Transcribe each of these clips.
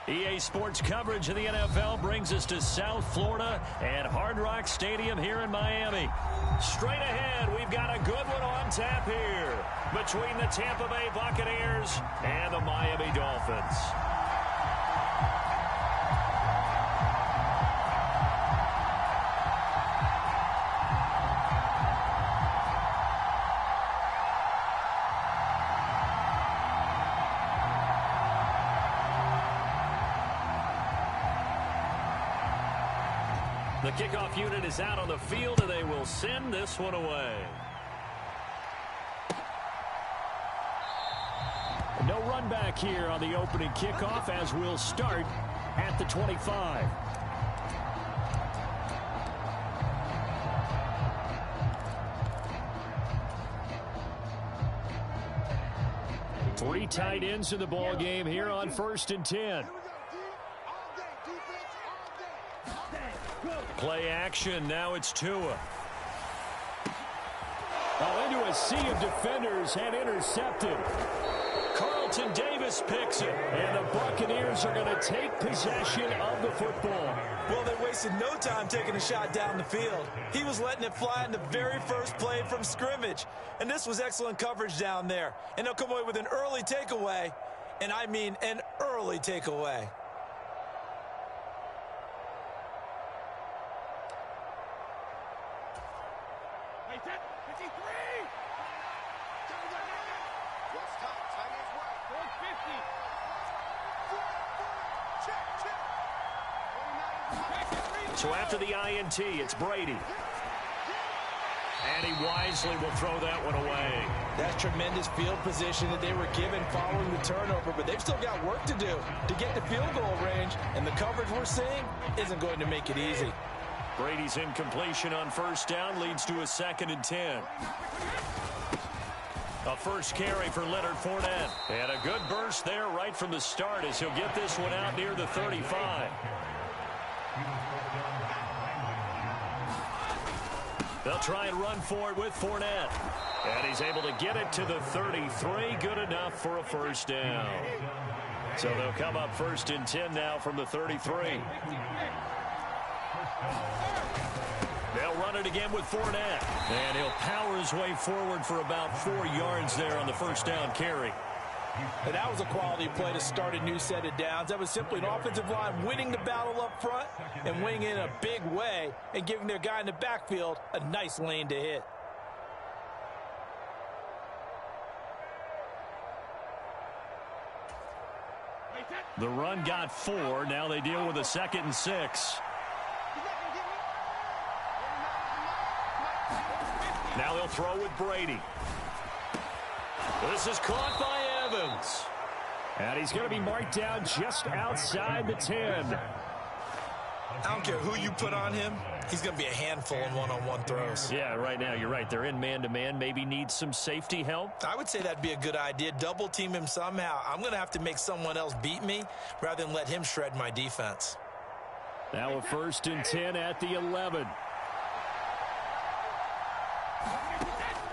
EA Sports coverage of the NFL brings us to South Florida at Hard Rock Stadium here in Miami. Straight ahead, we've got a good one on tap here between the Tampa Bay Buccaneers and the Miami Dolphins. The kickoff unit is out on the field, and they will send this one away. No run back here on the opening kickoff as we'll start at the 25. Three tight ends in the ball game here on 1st and 10. Play action, now it's Tua. Oh, into a sea of defenders and intercepted. Carlton Davis picks it, and the Buccaneers are going to take possession of the football. Well, they wasted no time taking a shot down the field. He was letting it fly in the very first play from scrimmage. And this was excellent coverage down there. And they'll come away with an early takeaway, and I mean an early takeaway. So after the INT, it's Brady. And he wisely will throw that one away. That's tremendous field position that they were given following the turnover, but they've still got work to do to get the field goal range, and the coverage we're seeing isn't going to make it easy. Brady's incompletion on 1st down leads to a 2nd and 10. A first carry for Leonard Fournette. And a good burst there right from the start as he'll get this one out near the 35. They'll try and run for it with Fournette. And he's able to get it to the 33. Good enough for a 1st down. So they'll come up 1st and 10 now from the 33. They'll run it again with Fournette. And he'll power his way forward for about 4 yards there on the 1st down carry. And that was a quality play to start a new set of downs. That was simply an offensive line winning the battle up front and winning in a big way and giving their guy in the backfield a nice lane to hit. The run got 4. Now they deal with a 2nd and 6. Now they'll throw with Brady. This is caught by Evans. And he's going to be marked down just outside the 10. I don't care who you put on him. He's going to be a handful in one-on-one throws. Yeah, right now, you're right. They're in man-to-man. Maybe needs some safety help. I would say that'd be a good idea. Double-team him somehow. I'm going to have to make someone else beat me rather than let him shred my defense. Now a 1st and 10 at the 11.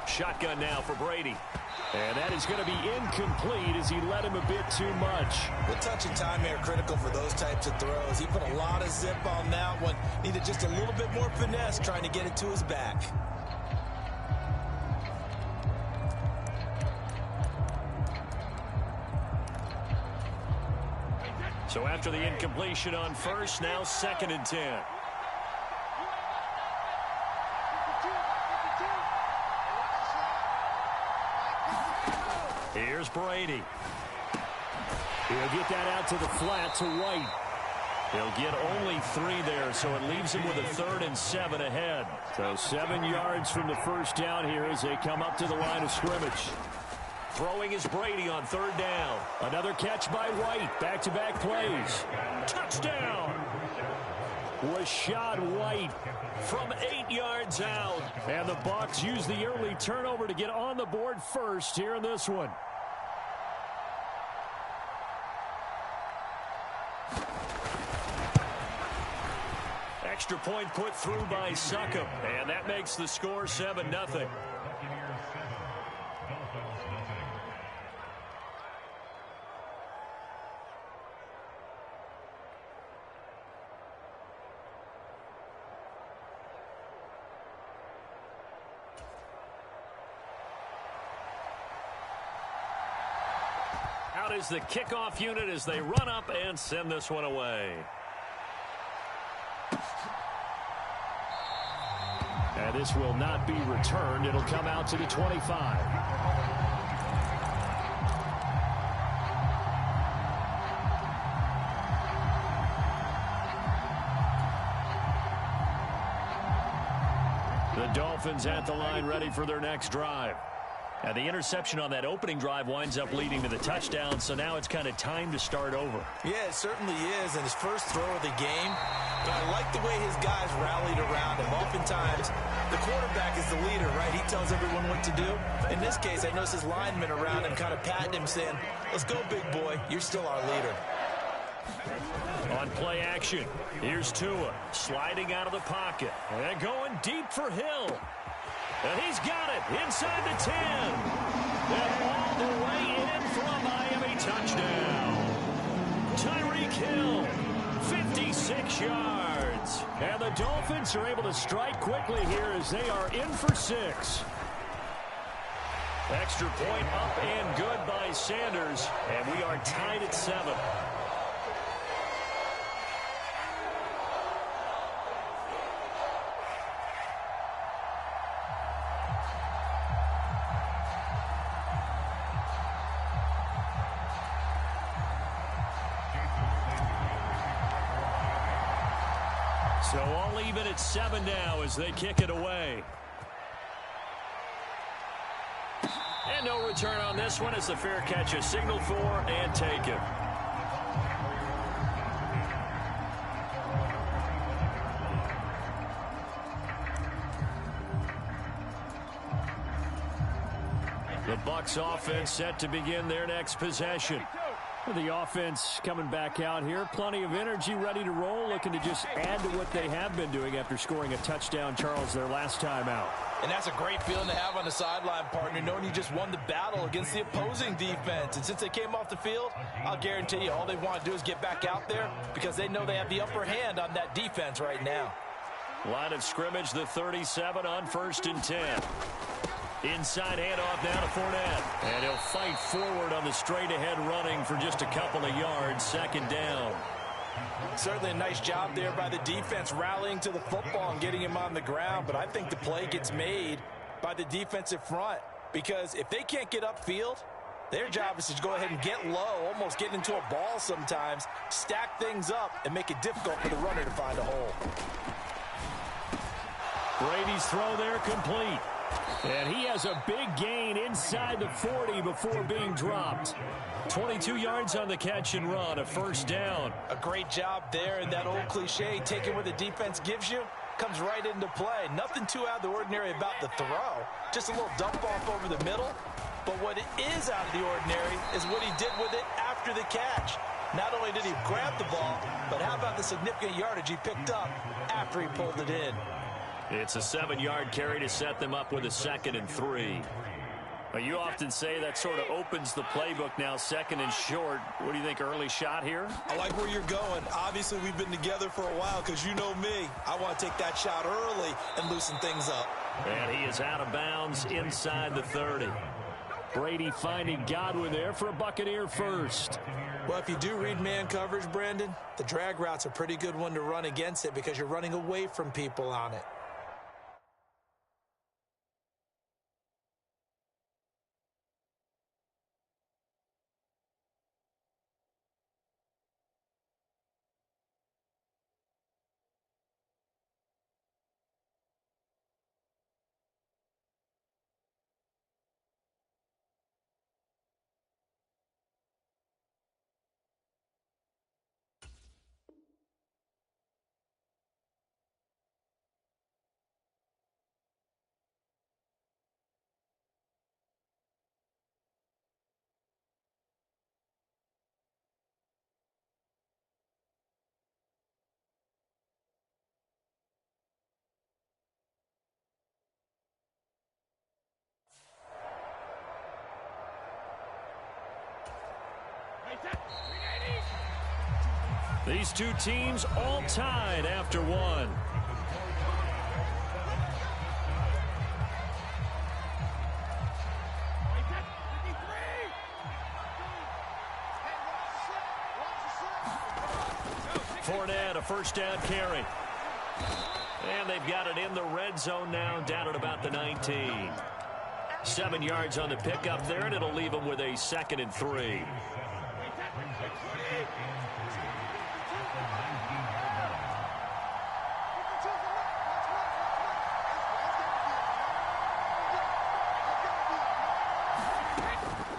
Shotgun now for Brady. And that is going to be incomplete as he led him a bit too much. The touch and time are critical for those types of throws. He put a lot of zip on that one. Needed just a little bit more finesse trying to get it to his back. So after the incompletion on 1st, now 2nd and 10. Here's Brady. He'll get that out to the flat to White. He'll get only 3 there, so it leaves him with a 3rd and 7 ahead. So 7 yards from the 1st down here as they come up to the line of scrimmage. Throwing is Brady on 3rd down. Another catch by White. Back-to-back plays. Touchdown! Rashad White from 8 yards out. And the Bucs use the early turnover to get on the board first here in this one. Extra point put through by Succop, and that makes the score 7-0. out is the kickoff unit as they run up and send this one away. And this will not be returned. It'll come out to the 25. The Dolphins at the line ready for their next drive. And the interception on that opening drive winds up leading to the touchdown, so now it's kind of time to start over. Yeah, it certainly is, and his first throw of the game. But I like the way his guys rallied around him. Oftentimes, the quarterback is the leader, right? He tells everyone what to do. In this case, I noticed his linemen around him kind of patting him, saying, let's go, big boy. You're still our leader. On play action, here's Tua sliding out of the pocket and going deep for Hill. And he's got it inside the 10. And all the way in for a Miami touchdown. Tyreek Hill, 56 yards. And the Dolphins are able to strike quickly here as they are in for 6. Extra point up and good by Sanders. And we are tied at 7. So all even at 7 now as they kick it away. And no return on this one as the fair catch is signaled for and taken. The Bucs offense set to begin their next possession. The offense coming back out here. Plenty of energy, ready to roll, looking to just add to what they have been doing after scoring a touchdown, Charles, their last time out. And that's a great feeling to have on the sideline, partner, knowing you just won the battle against the opposing defense. And since they came off the field, I'll guarantee you all they want to do is get back out there because they know they have the upper hand on that defense right now. Line of scrimmage, the 37 on 1st and 10. Inside handoff now to Fournette. And he'll fight forward on the straight-ahead running for just a couple of yards. 2nd down. Certainly a nice job there by the defense rallying to the football and getting him on the ground. But I think the play gets made by the defensive front. Because if they can't get upfield, their job is to go ahead and get low, almost get into a ball sometimes, stack things up, and make it difficult for the runner to find a hole. Brady's throw there complete. And he has a big gain inside the 40 before being dropped. 22 yards on the catch and run, a 1st down. A great job there, and that old cliche, taking what the defense gives you, comes right into play. Nothing too out of the ordinary about the throw. Just a little dump off over the middle. But what is out of the ordinary is what he did with it after the catch. Not only did he grab the ball, but how about the significant yardage he picked up after he pulled it in. It's a 7-yard carry to set them up with a 2nd and 3. You often say that sort of opens the playbook now, 2nd and short. What do you think, early shot here? I like where you're going. Obviously, we've been together for a while because you know me. I want to take that shot early and loosen things up. And he is out of bounds inside the 30. Brady finding Godwin there for a Buccaneer first. Well, if you do read man coverage, Brandon, the drag route's a pretty good one to run against it because you're running away from people on it. These two teams all tied after one. Fournette, a first down carry. And they've got it in the red zone now, down at about the 19. 7 yards on the pickup there, and it'll leave them with a 2nd and 3.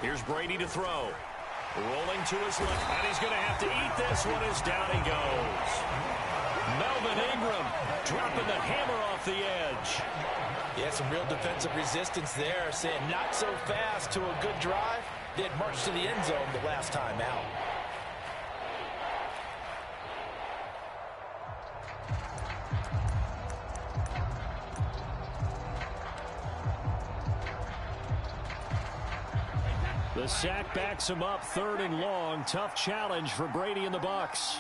Here's Brady to throw. Rolling to his left, and he's going to have to eat this one as down he goes. Melvin Ingram dropping the hammer off the edge. Yeah, some real defensive resistance there, saying not so fast to a good drive. They had marched to the end zone the last time out. The sack backs him up, 3rd and long. Tough challenge for Brady and the Bucs.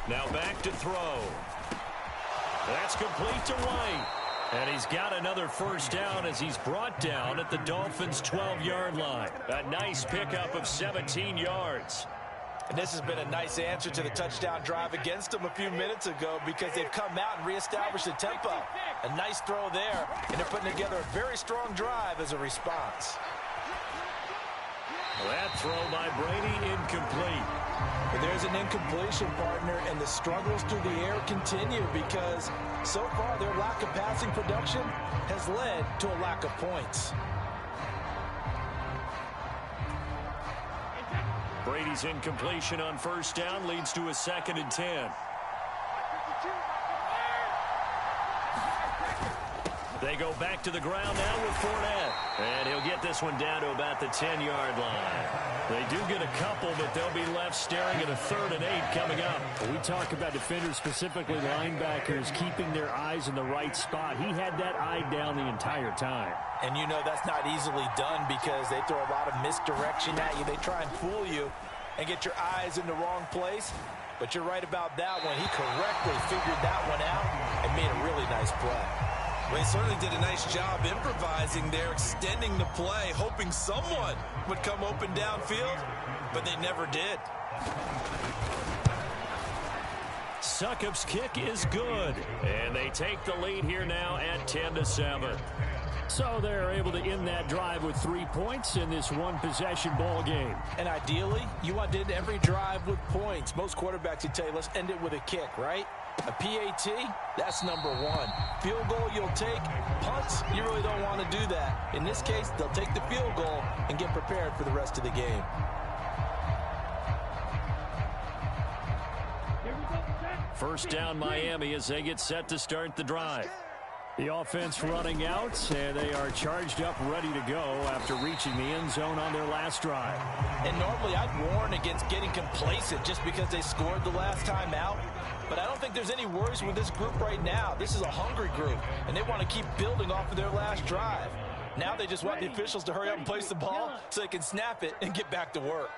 Now back to throw. That's complete to White. And he's got another first down as he's brought down at the Dolphins' 12-yard line. A nice pickup of 17 yards. And this has been a nice answer to the touchdown drive against them a few minutes ago because they've come out and reestablished the tempo. A nice throw there, and they're putting together a very strong drive as a response. That throw by Brady incomplete. But there's an incompletion, partner, and the struggles through the air continue because so far their lack of passing production has led to a lack of points. Brady's incompletion on first down leads to a 2nd and 10. They go back to the ground now with Fournette. And he'll get this one down to about the 10-yard line. They do get a couple, but they'll be left staring at a 3rd and 8 coming up. We talk about defenders, specifically linebackers, keeping their eyes in the right spot. He had that eye down the entire time. And you know that's not easily done because they throw a lot of misdirection at you. They try and fool you and get your eyes in the wrong place. But you're right about that one. He correctly figured that one out and made a really nice play. Well, he certainly did a nice job improvising there, extending the play, hoping someone would come open downfield, but they never did. Succop's kick is good, and they take the lead here now at 10-7. So they're able to end that drive with 3 points in this one-possession ball game. And ideally, you want to end every drive with points. Most quarterbacks would tell you, let's end it with a kick, right? A PAT, that's number 1. Field goal you'll take. Punts, you really don't want to do that. In this case, they'll take the field goal and get prepared for the rest of the game. First down Miami as they get set to start the drive. The offense running out, and they are charged up, ready to go after reaching the end zone on their last drive. And normally I'd warn against getting complacent just because they scored the last time out. But I don't think there's any worries with this group right now. This is a hungry group, and they want to keep building off of their last drive. Now they just want the officials to hurry up and place the ball so they can snap it and get back to work.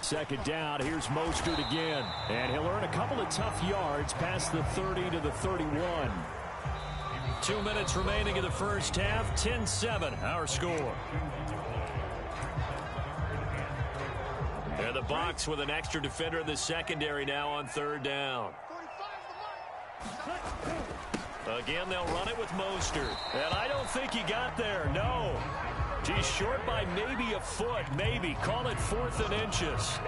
Second down, here's Mostert again. And he'll earn a couple of tough yards past the 30 to the 31. 2 minutes remaining in the first half, 10-7, our score. And the Bucs with an extra defender in the secondary now on 3rd down. Again, they'll run it with Mostert. And I don't think he got there, no. He's short by maybe a foot, maybe. Call it 4th and inches.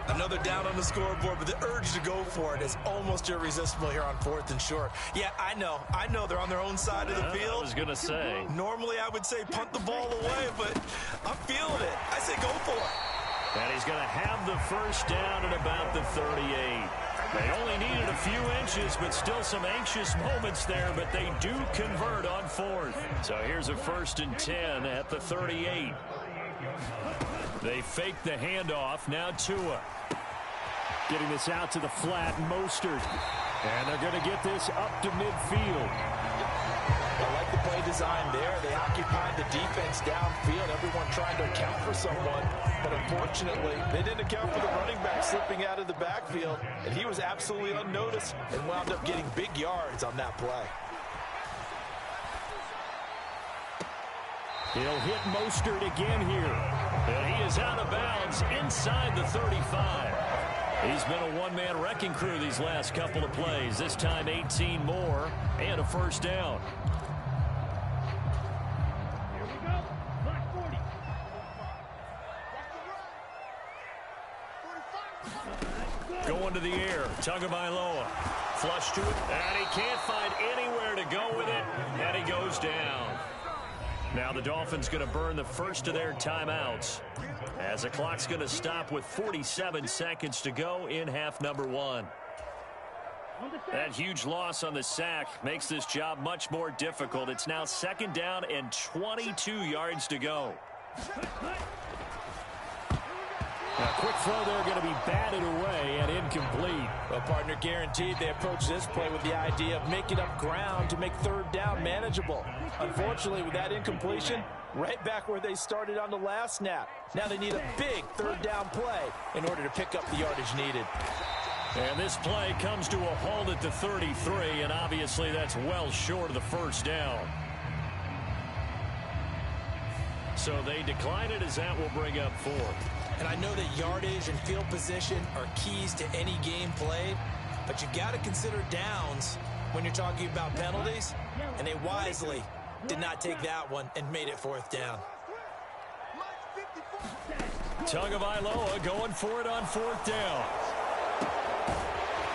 Another down on the scoreboard, but the urge to go for it is almost irresistible here on 4th and short. Yeah, I know they're on their own side of the field. I was going to say. Normally I would say punt the ball away, but I'm feeling it. I say go for it. And he's going to have the first down at about the 38. They only needed a few inches, but still some anxious moments there, but they do convert on 4th. So here's a 1st and 10 at the 38. They fake the handoff. Now Tua. Getting this out to the flat, Mostert. And they're going to get this up to midfield. I like the play design there. They occupied the defense downfield, everyone trying to account for someone. But unfortunately, they didn't account for the running back slipping out of the backfield. And he was absolutely unnoticed and wound up getting big yards on that play. He'll hit Mostert again here. And he is out of bounds inside the 35. He's been a one-man wrecking crew these last couple of plays. This time 18 more and a first down. Here we go. Black 40. Going to the air. Tagovailoa. Flush to it. And he can't find anywhere to go with it. And he goes down. Now the Dolphins going to burn the first of their timeouts as the clock's going to stop with 47 seconds to go in half number one. That huge loss on the sack makes this job much more difficult. It's now second down and 22 yards to go. A quick throw there going to be batted away and incomplete. Well, partner, guaranteed they approach this play with the idea of making up ground to make third down manageable. Unfortunately, with that incompletion, right back where they started on the last snap. Now they need a big third down play in order to pick up the yardage needed. And this play comes to a halt at the 33, and obviously that's well short of the first down. So they decline it as that will bring up fourth. And I know that yardage and field position are keys to any game played, but you got to consider downs when you're talking about penalties, and they wisely did not take that one and made it fourth down. Tagovailoa going for it on fourth down.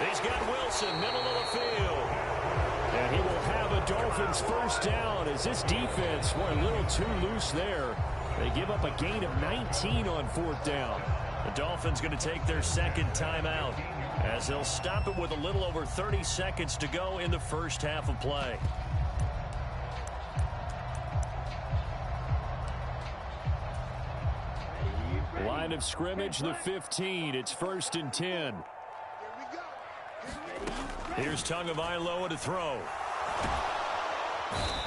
He's got Wilson, middle of the field. And he will have a Dolphins first down as this defense were a little too loose there. They give up a gain of 19 on fourth down. The Dolphins going to take their second timeout as they'll stop it with a little over 30 seconds to go in the first half of play. Line of scrimmage, the 15. It's first and 10. Here's Tagovailoa to throw.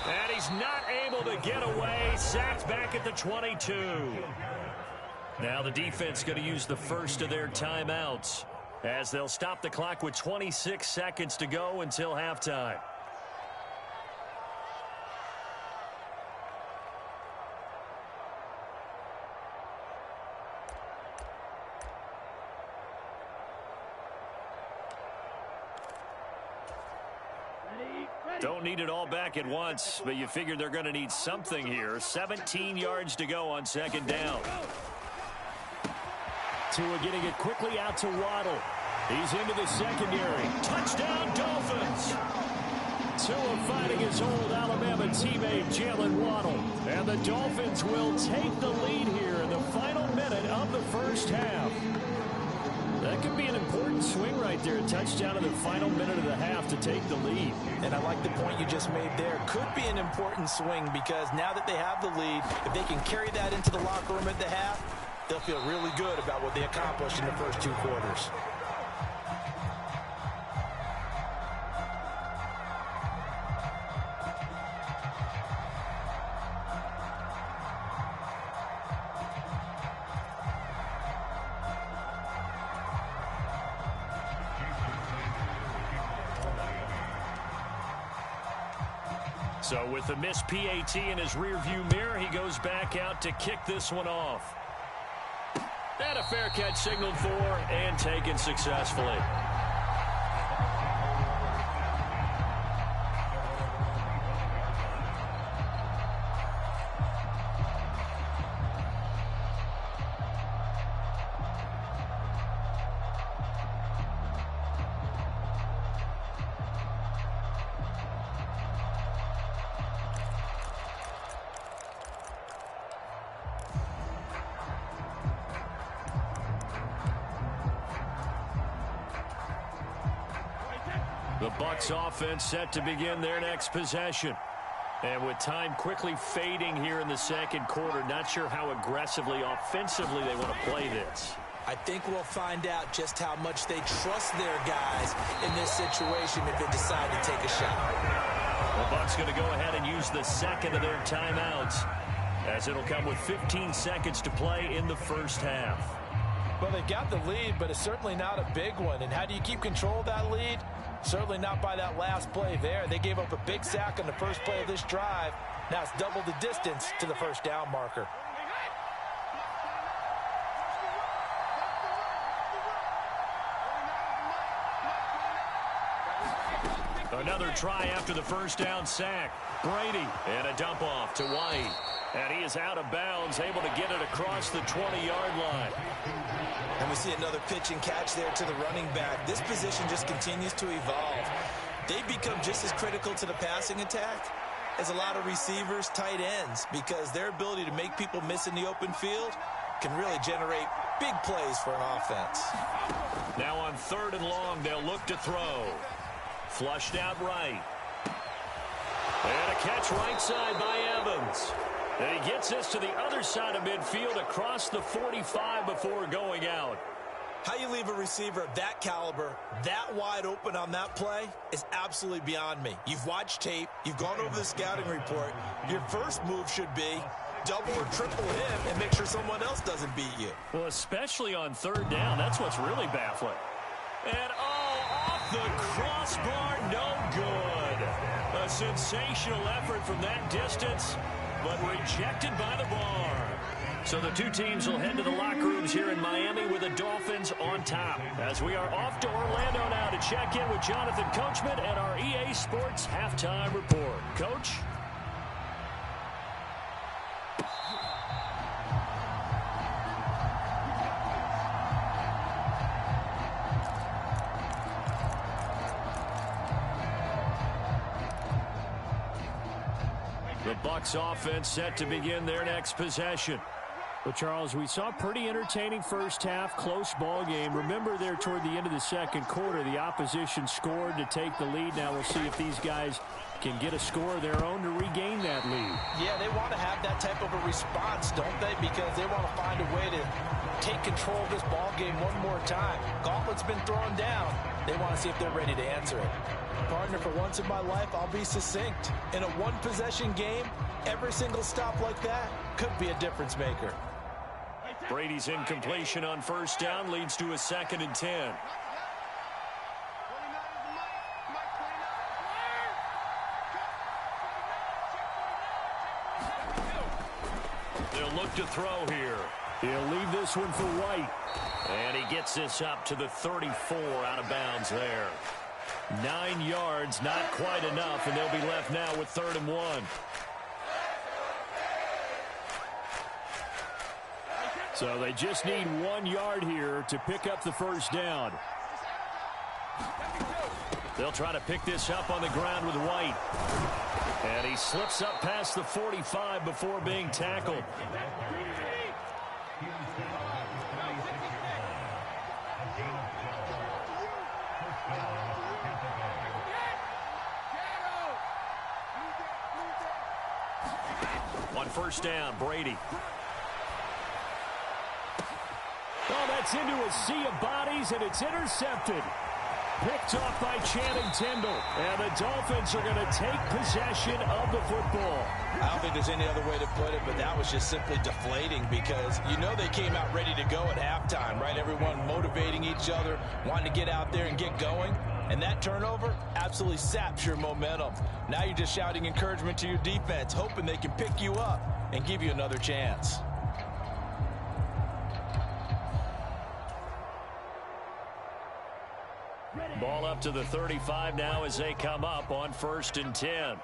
And he's not able to get away. Sacked back at the 22. Now the defense going to use the first of their timeouts as they'll stop the clock with 26 seconds to go until halftime. Don't need it all back at once, but you figure they're going to need something here. 17 yards to go on second down. Tua getting it quickly out to Waddle. He's into the secondary. Touchdown, Dolphins! Tua fighting his old Alabama teammate Jalen Waddle. And the Dolphins will take the lead here in the final minute of the first half. That could be an important swing right there. A touchdown in the final minute of the half to take the lead. And I like the point you just made there. Could be an important swing because now that they have the lead, if they can carry that into the locker room at the half, they'll feel really good about what they accomplished in the first two quarters. So with the missed PAT in his rearview mirror, he goes back out to kick this one off. And a fair catch signaled for and taken successfully. The Bucs offense set to begin their next possession. And with time quickly fading here in the second quarter, not sure how aggressively, offensively they want to play this. I think we'll find out just how much they trust their guys in this situation if they decide to take a shot. The Bucs going to go ahead and use the second of their timeouts as it'll come with 15 seconds to play in the first half. Well, they got the lead, but it's certainly not a big one. And how do you keep control of that lead? Certainly not by that last play there. They gave up a big sack on the first play of this drive. Now it's double the distance to the first down marker. Another try after the first down sack. Brady, and a dump off to White. And he is out of bounds, able to get it across the 20-yard line. And we see another pitch and catch there to the running back. This position just continues to evolve. They become just as critical to the passing attack as a lot of receivers, tight ends, because their ability to make people miss in the open field can really generate big plays for an offense. Now on 3rd and long, they'll look to throw. Flushed out right. And a catch right side by Evans. And he gets this to the other side of midfield across the 45 before going out. How you leave a receiver of that caliber, that wide open on that play is absolutely beyond me. You've watched tape. You've gone over the scouting report. Your first move should be double or triple him and make sure someone else doesn't beat you. Well, especially on 3rd down. That's what's really baffling. And, off the crossbar, no good. A sensational effort from that distance, but rejected by the bar. So the two teams will head to the locker rooms here in Miami with the Dolphins on top. As we are off to Orlando now to check in with Jonathan Coachman and our EA Sports Halftime Report. Coach? The Bucs offense set to begin their next possession. Well, Charles, we saw a pretty entertaining first half, close ball game. Remember there toward the end of the second quarter, the opposition scored to take the lead. Now we'll see if these guys can get a score of their own to regain that lead. Yeah, they want to have that type of a response, don't they? Because they want to find a way to take control of this ball game one more time. Gauntlet's been thrown down. They want to see if they're ready to answer it. Partner, for once in my life, I'll be succinct. In a one-possession game, every single stop like that could be a difference maker. Brady's incompletion on 1st down leads to a 2nd and 10. They'll look to throw here. He'll leave this one for White. And he gets this up to the 34, out of bounds there. 9 yards, not quite enough, and they'll be left now with 3rd and 1. So they just need 1 yard here to pick up the first down. They'll try to pick this up on the ground with White. And he slips up past the 45 before being tackled. On 1st down, Brady. Oh, that's into a sea of bodies, and it's intercepted. Picked off by Channing Tindall. And the Dolphins are going to take possession of the football. I don't think there's any other way to put it, but that was just simply deflating because you know they came out ready to go at halftime, right? Everyone motivating each other, wanting to get out there and get going. And that turnover absolutely saps your momentum. Now you're just shouting encouragement to your defense, hoping they can pick you up and give you another chance. Ball up to the 35 now as they come up on 1st and 10.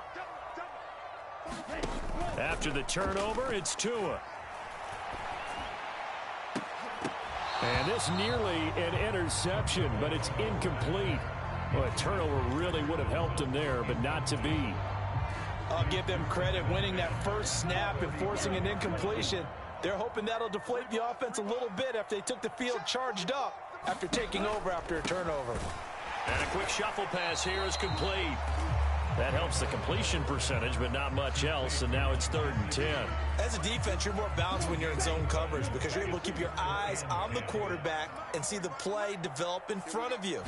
After the turnover, it's Tua. And this nearly an interception, but it's incomplete. Well, a turnover really would have helped him there, but not to be. I'll give them credit winning that first snap and forcing an incompletion. They're hoping that'll deflate the offense a little bit after they took the field charged up after taking over after a turnover. And a quick shuffle pass here is complete. That helps the completion percentage, but not much else, and now it's 3rd and 10. As a defense, you're more balanced when you're in zone coverage because you're able to keep your eyes on the quarterback and see the play develop in front of you.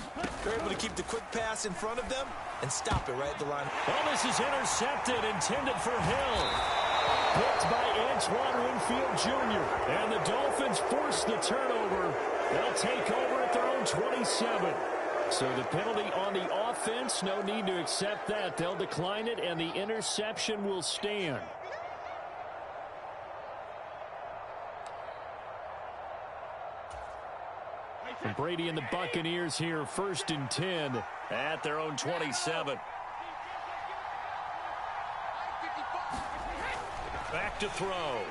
You're able to keep the quick pass in front of them and stop it right at the line. Well, this is intercepted, intended for Hill. Picked by Antoine Winfield Jr. And the Dolphins force the turnover. They'll take over at their own 27. So the penalty on the offense, no need to accept that. They'll decline it, and the interception will stand. And Brady and the Buccaneers here, 1st and 10 at their own 27. Back to throw.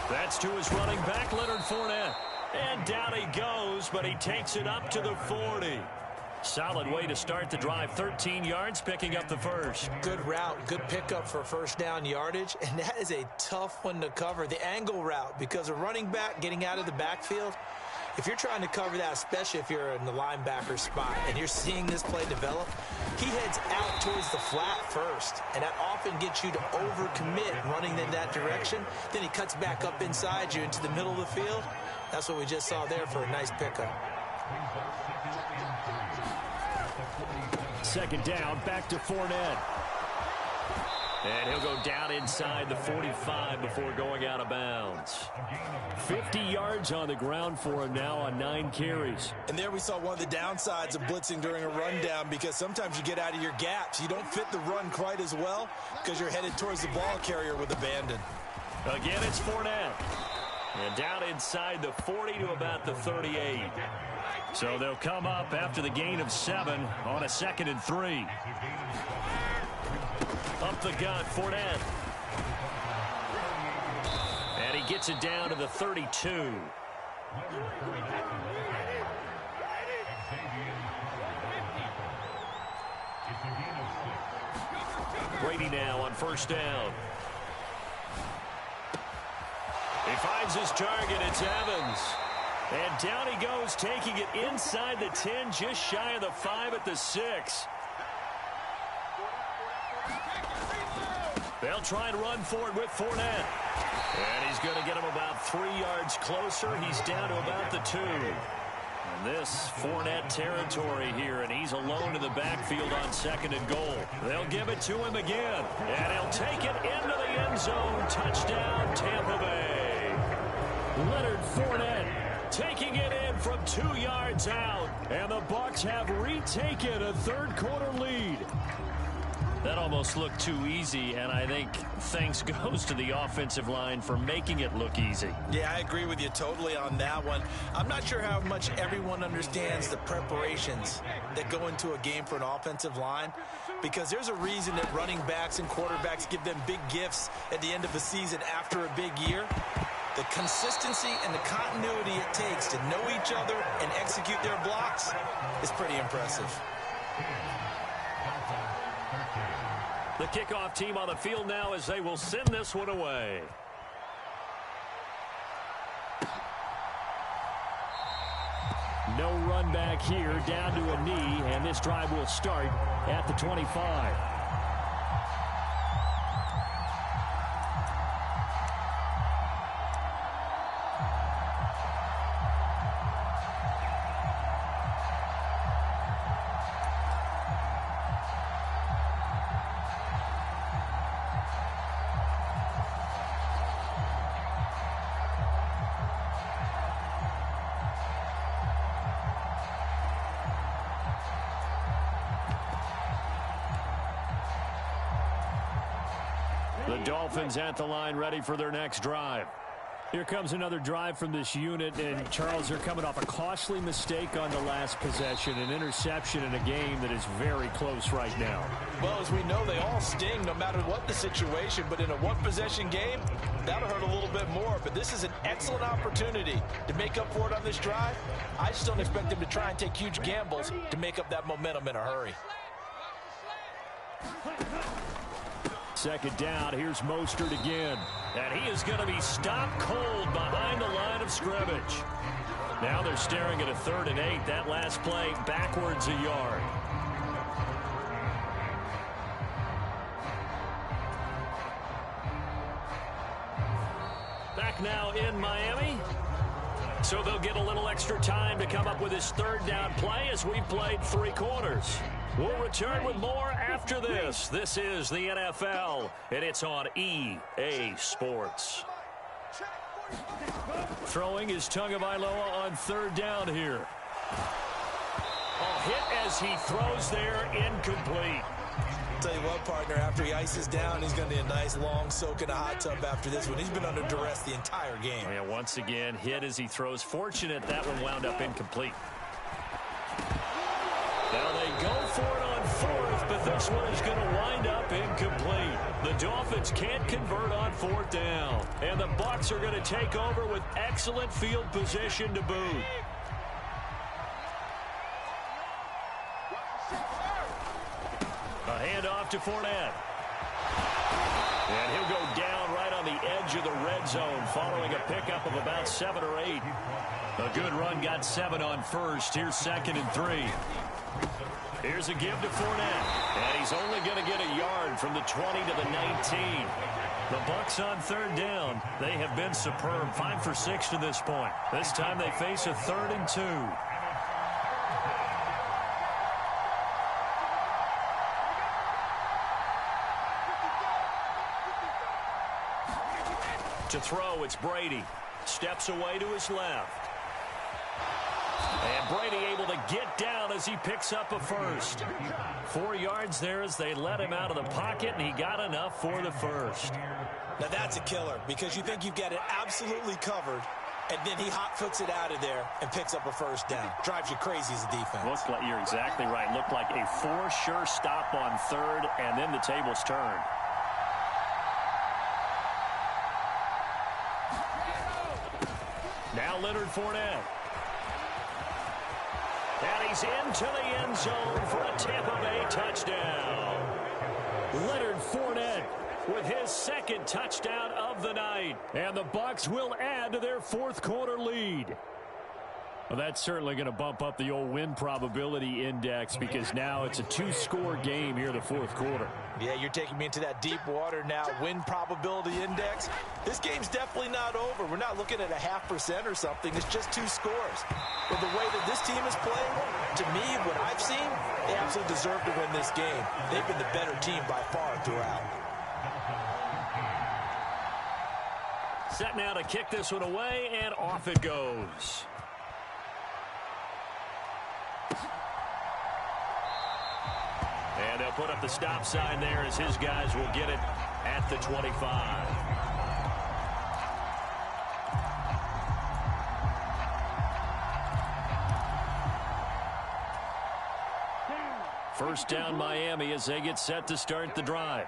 That's to his running back, Leonard Fournette. And down he goes, but he takes it up to the 40. Solid way to start the drive. 13 yards, picking up the first. Good route, good pickup for first down yardage, and that is a tough one to cover. The angle route, because a running back getting out of the backfield, if you're trying to cover that, especially if you're in the linebacker spot and you're seeing this play develop, he heads out towards the flat first, and that often gets you to overcommit running in that direction. Then he cuts back up inside you into the middle of the field. That's what we just saw there for a nice pickup. 2nd down, back to Fournette. And he'll go down inside the 45 before going out of bounds. 50 yards on the ground for him now on 9 carries. And there we saw one of the downsides of blitzing during a rundown, because sometimes you get out of your gaps. You don't fit the run quite as well because you're headed towards the ball carrier with abandon. Again, it's Fournette. And down inside the 40 to about the 38. So they'll come up after the gain of 7 on a 2nd and 3. Up the gut, Fournette. And he gets it down to the 32. Brady now on 1st down. He finds his target. It's Evans. And down he goes, taking it inside the 10, just shy of the 5 at the 6. They'll try and run for it with Fournette. And he's going to get him about 3 yards closer. He's down to about the 2. And this Fournette territory here, and he's alone in the backfield on 2nd and goal. They'll give it to him again. And he'll take it into the end zone. Touchdown, Tampa Bay. Leonard Fournette taking it in from 2 yards out. And the Bucs have retaken a 3rd quarter lead. That almost looked too easy, and I think thanks goes to the offensive line for making it look easy. Yeah, I agree with you totally on that one. I'm not sure how much everyone understands the preparations that go into a game for an offensive line, because there's a reason that running backs and quarterbacks give them big gifts at the end of the season after a big year. The consistency and the continuity it takes to know each other and execute their blocks is pretty impressive. The kickoff team on the field now as they will send this one away. No run back here, down to a knee, and this drive will start at the 25. The Dolphins at the line, ready for their next drive. Here comes another drive from this unit, and Charles, they're coming off a costly mistake on the last possession, an interception in a game that is very close right now. Well, as we know, they all sting no matter what the situation, but in a one-possession game, that'll hurt a little bit more. But this is an excellent opportunity to make up for it on this drive. I just don't expect them to try and take huge gambles to make up that momentum in a hurry. 2nd down, here's Mostert again. And he is going to be stopped cold behind the line of scrimmage. Now they're staring at a 3rd and 8. That last play backwards a yard. Back now in Miami. So they'll get a little extra time to come up with his 3rd down play as we've played 3 quarters. We'll return with more after this. This is the NFL, and it's on EA Sports. Throwing is Tagovailoa on third down here. A hit as he throws there, incomplete. Tell you what, partner, after he ices down, he's going to need a nice long soak in a hot tub after this one. He's been under duress the entire game. Yeah, once again, hit as he throws. Fortunate that one wound up incomplete. Now they go for it on fourth, but this one is going to wind up incomplete. The Dolphins can't convert on fourth down, and the Bucs are going to take over with excellent field position to boot. A handoff to Fournette. And he'll go down right on the edge of the red zone following a pickup of about 7 or 8. A good run got 7 on first. Here's 2nd and 3. Here's a give to Fournette. And he's only going to get a yard from the 20 to the 19. The Bucs on third down. They have been superb. 5 for 6 to this point. This time they face a 3rd and 2. To throw, it's Brady. Steps away to his left. And Brady able to get down as he picks up a first. 4 yards there as they let him out of the pocket, and he got enough for the first. Now that's a killer because you think you've got it absolutely covered, and then he hot-foots it out of there and picks up a first down. Drives you crazy as a defense. Looks like you're exactly right. Looked like a for-sure stop on third, and then the tables turned. Now Leonard Fournette. And he's into the end zone for a Tampa Bay touchdown. Leonard Fournette with his 2nd touchdown of the night. And the Bucs will add to their 4th quarter lead. Well, that's certainly going to bump up the old win probability index because now it's a 2-score game here in the 4th quarter. Yeah, you're taking me into that deep water now. Win probability index. This game's definitely not over. We're not looking at a 0.5% or something. It's just 2 scores. But the way that this team has played, to me, what I've seen, they absolutely deserve to win this game. They've been the better team by far throughout. Set now to kick this one away, and off it goes. And they'll put up the stop sign there as his guys will get it at the 25. First down Miami as they get set to start the drive.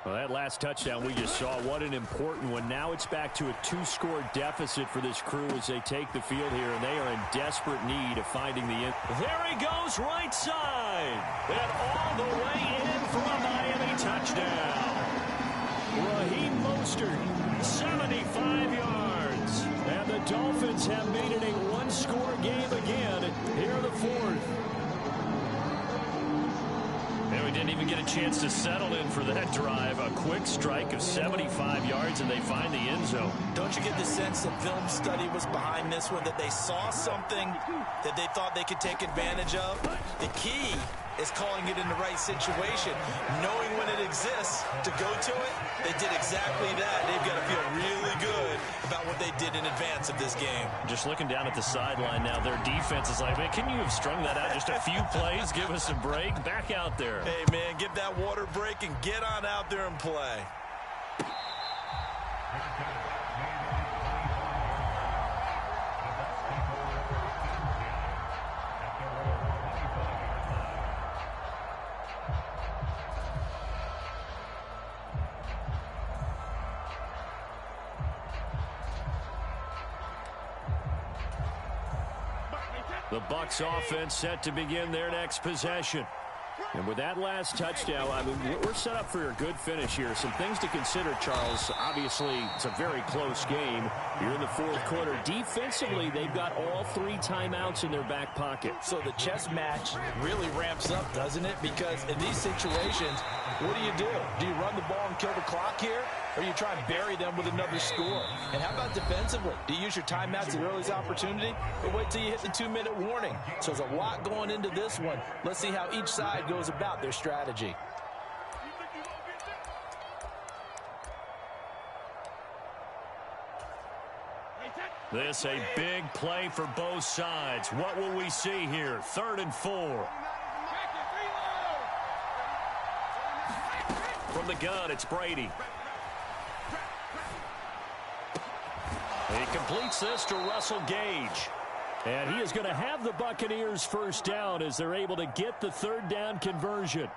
Well, that last touchdown we just saw, what an important one. Now it's back to a 2-score deficit for this crew as they take the field here, and they are in desperate need of finding the end. There he goes, right side. And all the way in for a Miami touchdown. Raheem Mostert, 75 yards. And the Dolphins have made it a 1-score game again here in the 4th. And we didn't even get a chance to settle in for that drive. A quick strike of 75 yards, and they find the end zone. Don't you get the sense that film study was behind this one, that they saw something that they thought they could take advantage of? The key is calling it in the right situation, knowing when it exists to go to it. They did exactly that. They've got to feel really good about what they did in advance of this game. Just looking down at the sideline now, their defense is like, man, can you have strung that out just a few plays? Give us a break. Back out there. Hey, man, get that water break and get on out there and play. The Bucs offense set to begin their next possession. And with that last touchdown, I mean, we're set up for a good finish here. Some things to consider, Charles. Obviously, it's a very close game. You're in the 4th quarter. Defensively, they've got all 3 timeouts in their back pocket. So the chess match really ramps up, doesn't it? Because in these situations, what do? Do you run the ball and kill the clock here? or you try and bury them with another score? And how about defensively? Do you use your timeouts at the earliest opportunity, or wait till you hit the 2-minute warning? So there's a lot going into this one. Let's see how each side goes about their strategy. This a big play for both sides. What will we see here? 3rd and 4. From the gun, it's Brady. He completes this to Russell Gage. And he is going to have the Buccaneers first down as they're able to get the 3rd down conversion.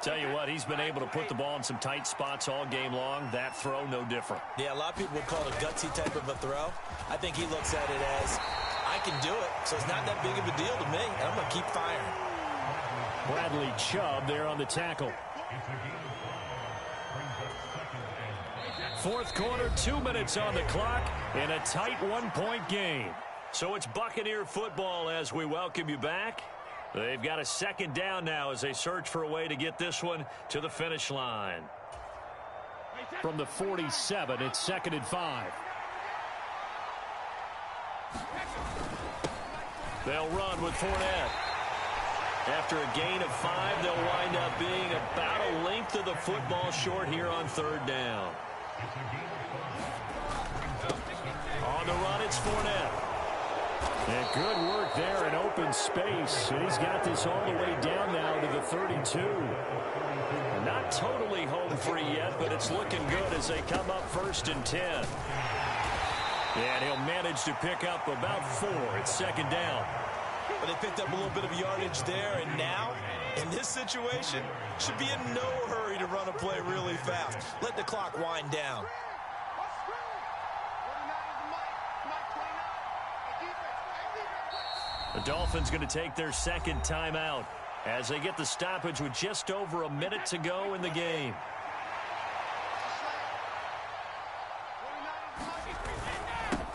Tell you what, he's been able to put the ball in some tight spots all game long. That throw, no different. Yeah, a lot of people would call it a gutsy type of a throw. I think he looks at it as, I can do it, so it's not that big of a deal to me, and I'm going to keep firing. Bradley Chubb there on the tackle. 4th quarter, 2 minutes on the clock, in a tight 1-point game. So it's Buccaneer football as we welcome you back. They've got a 2nd down now as they search for a way to get this one to the finish line. From the 47, it's 2nd and 5. They'll run with Fournette. After a gain of 5, they'll wind up being about a length of the football short here on 3rd down. On the run, it's Fournette. And good work there in open space. And he's got this all the way down now to the 32. Not totally home free yet, but it's looking good as they come up 1st and 10. And he'll manage to pick up about 4. It's 2nd down. But they picked up a little bit of yardage there, and now, in this situation, should be in no hurry to run a play really fast. Let the clock wind down. The Dolphins going to take their 2nd timeout as they get the stoppage with just over a minute to go in the game.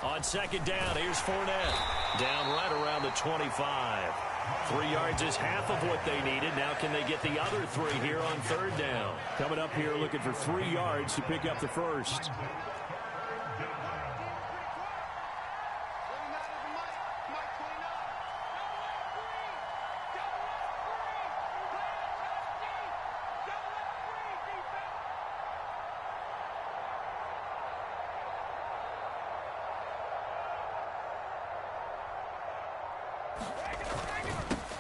On 2nd down, here's Fournette. Down right around the 25. 3 yards is half of what they needed. Now can they get the other 3 here on 3rd down? Coming up here looking for 3 yards to pick up the first.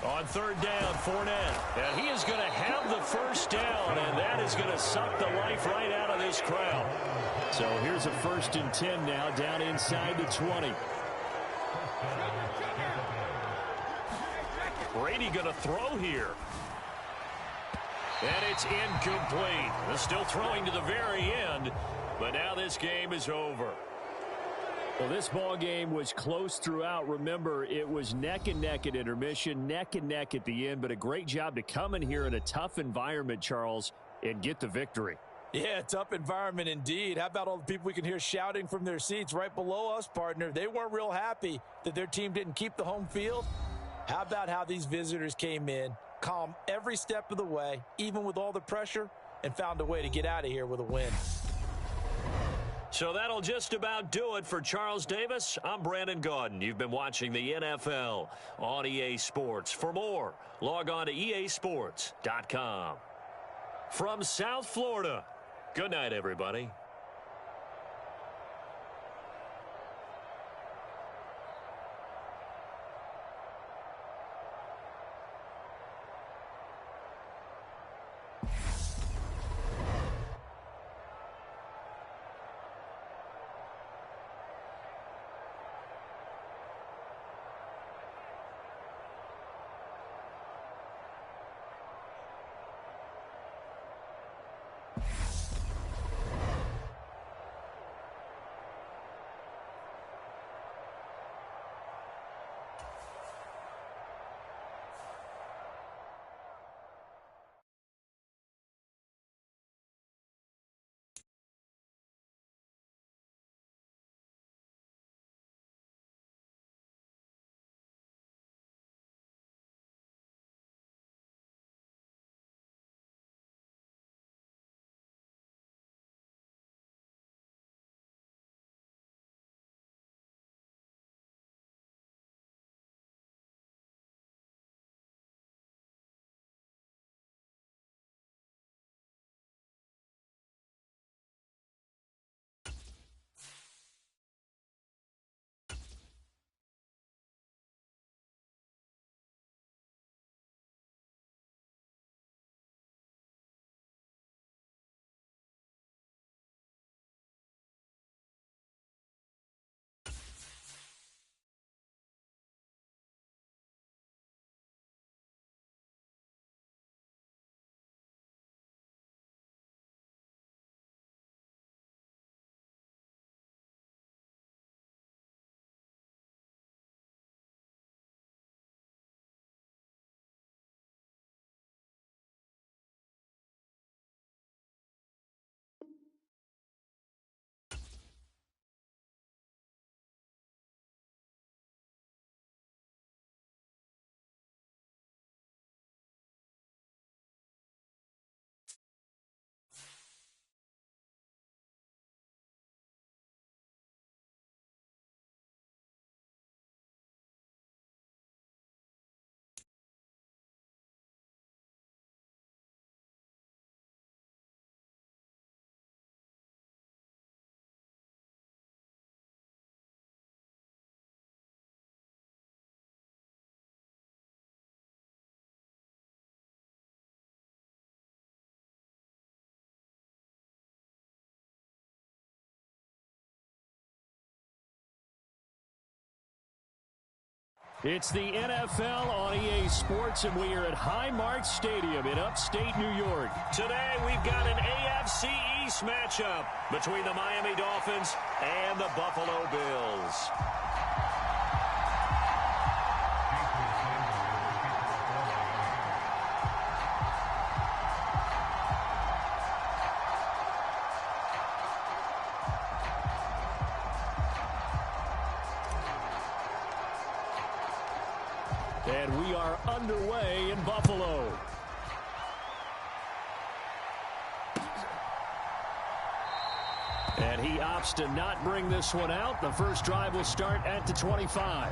On 3rd down, Fournette. And he is going to have the first down, and that is going to suck the life right out of this crowd. So here's a 1st and 10 now, down inside the 20. Brady going to throw here. And it's incomplete. They're still throwing to the very end, but now this game is over. Well, this ball game was close throughout. Remember, it was neck and neck at intermission, neck and neck at the end, but a great job to come in here in a tough environment, Charles, and get the victory. Yeah, tough environment indeed. How about all the people we can hear shouting from their seats right below us, partner? They weren't real happy that their team didn't keep the home field. How about how these visitors came in, calm every step of the way, even with all the pressure, and found a way to get out of here with a win. So that'll just about do it for Charles Davis. I'm Brandon Gaudin. You've been watching the NFL on EA Sports. For more, log on to easports.com. From South Florida, good night, everybody. It's the NFL on EA Sports, and we are at Highmark Stadium in upstate New York. Today, we've got an AFC East matchup between the Miami Dolphins and the Buffalo Bills. And we are underway in Buffalo. And he opts to not bring this one out. The first drive will start at the 25.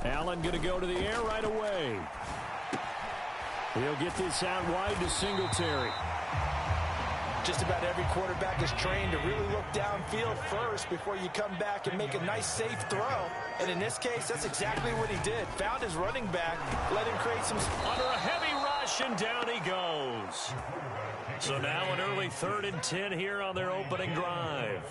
Allen going to go to the air right away. He'll get this out wide to Singletary. Just about every quarterback is trained to really look downfield first before you come back and make a nice, safe throw. And in this case, that's exactly what he did. Found his running back, let him create some... Under a heavy rush, and down he goes. So now an early 3rd and 10 here on their opening drive.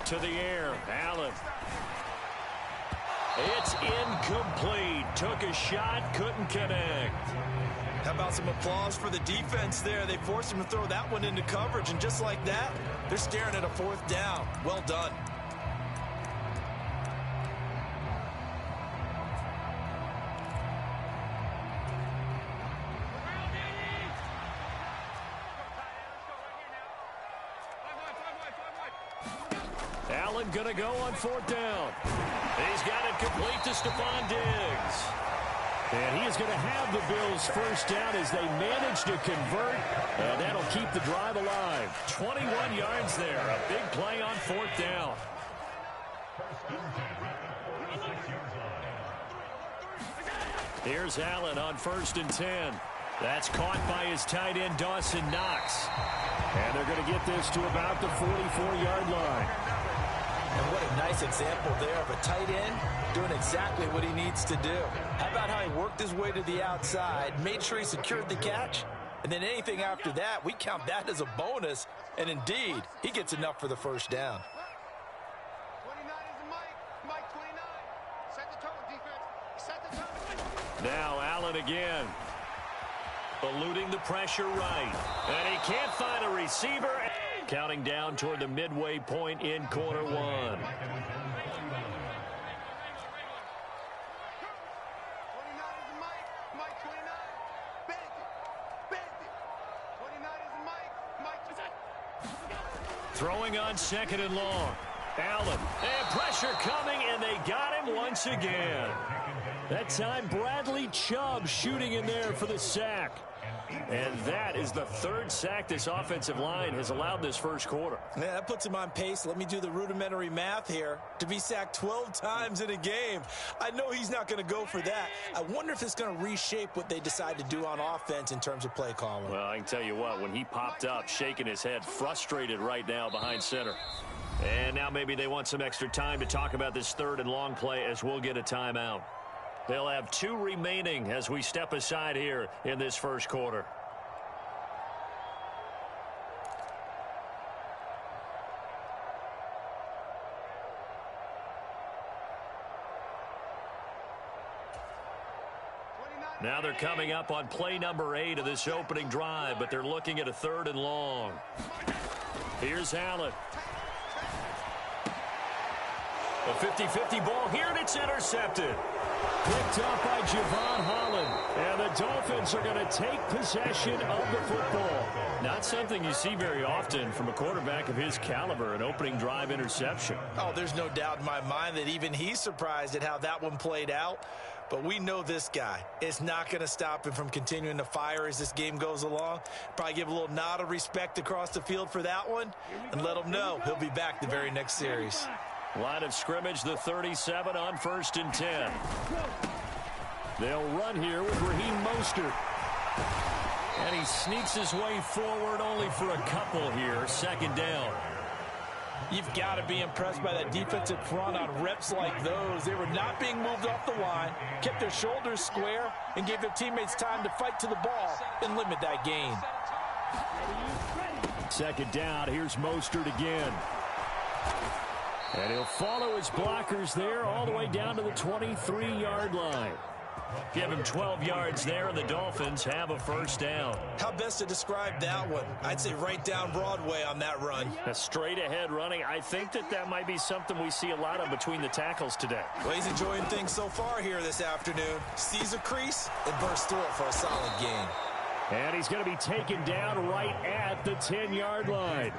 To the air, Allen. It's incomplete. Took a shot, couldn't connect. How about some applause for the defense there? They forced him to throw that one into coverage, and just like that, they're staring at a 4th down. Well done. Allen going to go on 4th down. He's got it complete to Stephon Diggs. And he is going to have the Bills' first down as they manage to convert. And that'll keep the drive alive. 21 yards there. A big play on 4th down. Here's Allen on 1st and 10. That's caught by his tight end, Dawson Knox. And they're going to get this to about the 44-yard line. And what a nice example there of a tight end doing exactly what he needs to do. How about how he worked his way to the outside, made sure he secured the catch, and then anything after that, we count that as a bonus. And indeed, he gets enough for the first down. 29 is Mike 29. Set the tone, defense. Set the tone. Now Allen again. Eluding the pressure right. And he can't find a receiver. Counting down toward the midway point in quarter 1. 29 is Mike 29. Bend it. 29 is Mike. Throwing on 2nd and long. Allen. And pressure coming, and they got him once again. That time, Bradley Chubb shooting in there for the sack. And that is the 3rd sack this offensive line has allowed this first quarter. Yeah, that puts him on pace. Let me do the rudimentary math here. To be sacked 12 times in a game, I know he's not going to go for that. I wonder if it's going to reshape what they decide to do on offense in terms of play calling. Well, I can tell you what, when he popped up, shaking his head, frustrated right now behind center. And now maybe they want some extra time to talk about this 3rd and long play as we'll get a timeout. They'll have 2 remaining as we step aside here in this first quarter. Now they're coming up on play number 8 of this opening drive, but they're looking at a 3rd and long. Here's Allen. A 50-50 ball here, and it's intercepted. Picked up by Javon Holland. And the Dolphins are going to take possession of the football. Not something you see very often from a quarterback of his caliber, an opening drive interception. Oh, there's no doubt in my mind that even he's surprised at how that one played out. But we know this guy. It's not going to stop him from continuing to fire as this game goes along. Probably give a little nod of respect across the field for that one and let him know he'll be back the very next series. Line of scrimmage, the 37 on 1st and 10. They'll run here with Raheem Mostert. And he sneaks his way forward only for a couple here. 2nd down. You've got to be impressed by that defensive front on reps like those. They were not being moved off the line, kept their shoulders square, and gave their teammates time to fight to the ball and limit that gain. 2nd down. Here's Mostert again. And he'll follow his blockers there all the way down to the 23-yard line. Give him 12 yards there, and the Dolphins have a 1st down. How best to describe that one? I'd say right down Broadway on that run. A straight-ahead running. I think that might be something we see a lot of between the tackles today. Well, he's enjoying things so far here this afternoon. Sees a crease and bursts through it for a solid gain. And he's going to be taken down right at the 10-yard line.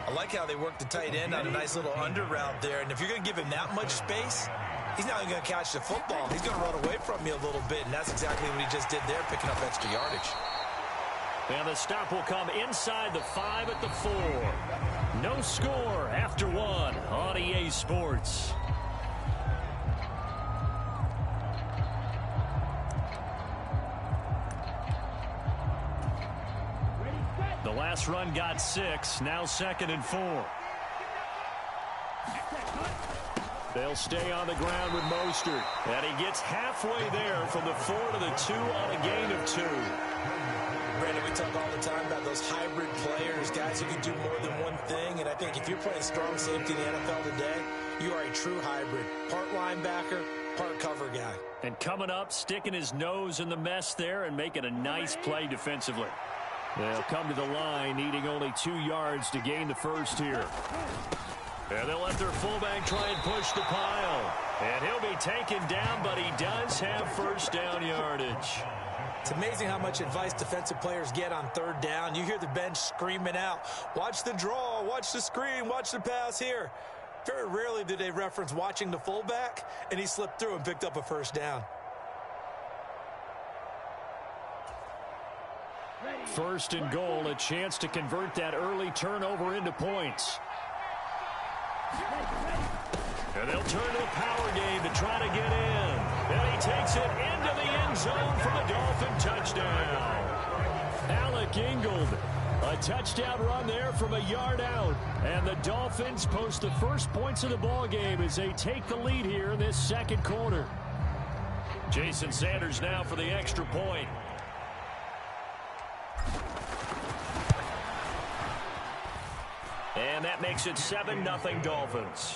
I like how they work the tight end on a nice little under route there. And if you're going to give him that much space, he's not even going to catch the football. He's going to run away from you a little bit, and that's exactly what he just did there, picking up extra yardage. And the stop will come inside the 5 at the 4. No score after 1 on EA Sports. The last run got 6, now 2nd and 4. They'll stay on the ground with Mostert. And he gets halfway there from the 4 to the 2 on a gain of 2. Brandon, we talk all the time about those hybrid players, guys who can do more than one thing. And I think if you're playing strong safety in the NFL today, you are a true hybrid. Part linebacker, part cover guy. And coming up, sticking his nose in the mess there and making a nice play defensively. They'll come to the line, needing only 2 yards to gain the 1st here. And they'll let their fullback try and push the pile. And he'll be taken down, but he does have 1st down yardage. It's amazing how much advice defensive players get on 3rd down. You hear the bench screaming out, watch the draw, watch the screen, watch the pass here. Very rarely do they reference watching the fullback, and he slipped through and picked up a 1st down. 1st and goal, a chance to convert that early turnover into points. And they'll turn to the power game to try to get in. And he takes it into the end zone for the Dolphin touchdown. Alec Ingold, a touchdown run there from a yard out. And the Dolphins post the first points of the ball game as they take the lead here in this 2nd quarter. Jason Sanders now for the extra point. And that makes it 7-0 Dolphins.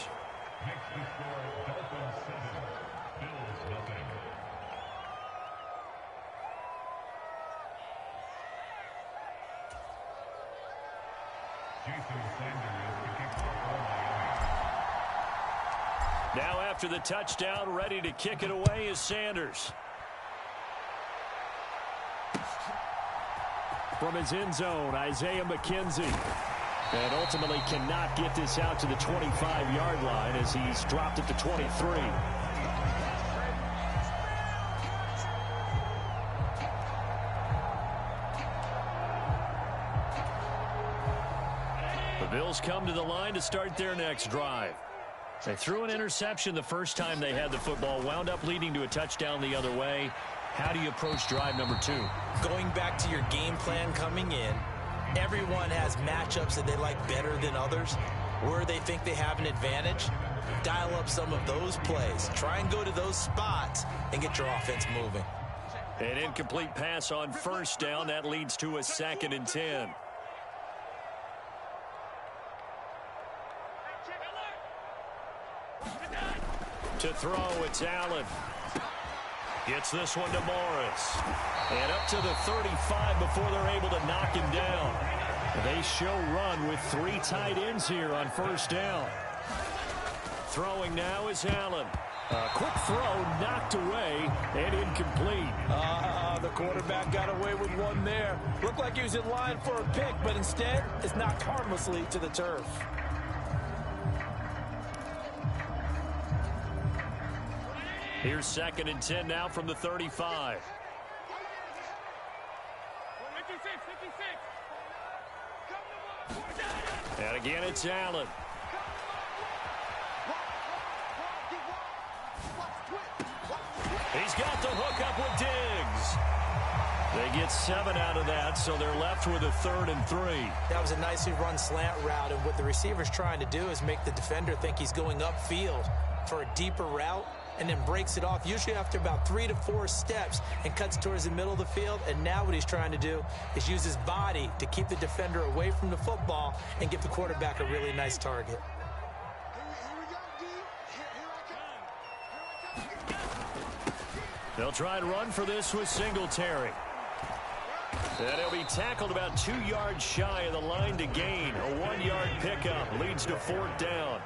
Now after the touchdown, ready to kick it away is Sanders. From his end zone, Isaiah McKenzie. And ultimately cannot get this out to the 25-yard line as he's dropped at the 23. The Bills come to the line to start their next drive. They threw an interception the first time they had the football, wound up leading to a touchdown the other way. How do you approach drive number 2? Going back to your game plan coming in, everyone has matchups that they like better than others. Where they think they have an advantage, dial up some of those plays. Try and go to those spots and get your offense moving. An incomplete pass on 1st down. That leads to a 2nd and 10. To throw, it's Allen. Gets this one to Morris. And up to the 35 before they're able to knock him down. They show run with 3 tight ends here on 1st down. Throwing now is Allen. Quick throw knocked away and incomplete. The quarterback got away with one there. Looked like he was in line for a pick, but instead it's knocked harmlessly to the turf. Here's 2nd and 10 now from the 35. And again, it's Allen. He's got the hook up with Diggs. They get 7 out of that, so they're left with a 3rd and 3. That was a nicely run slant route, and what the receiver's trying to do is make the defender think he's going upfield for a deeper route, and then breaks it off, usually after about 3 to 4 steps, and cuts towards the middle of the field. And now what he's trying to do is use his body to keep the defender away from the football and give the quarterback a really nice target. They'll try and run for this with Singletary. And he'll be tackled about 2 yards shy of the line to gain. A 1-yard pickup leads to 4th down.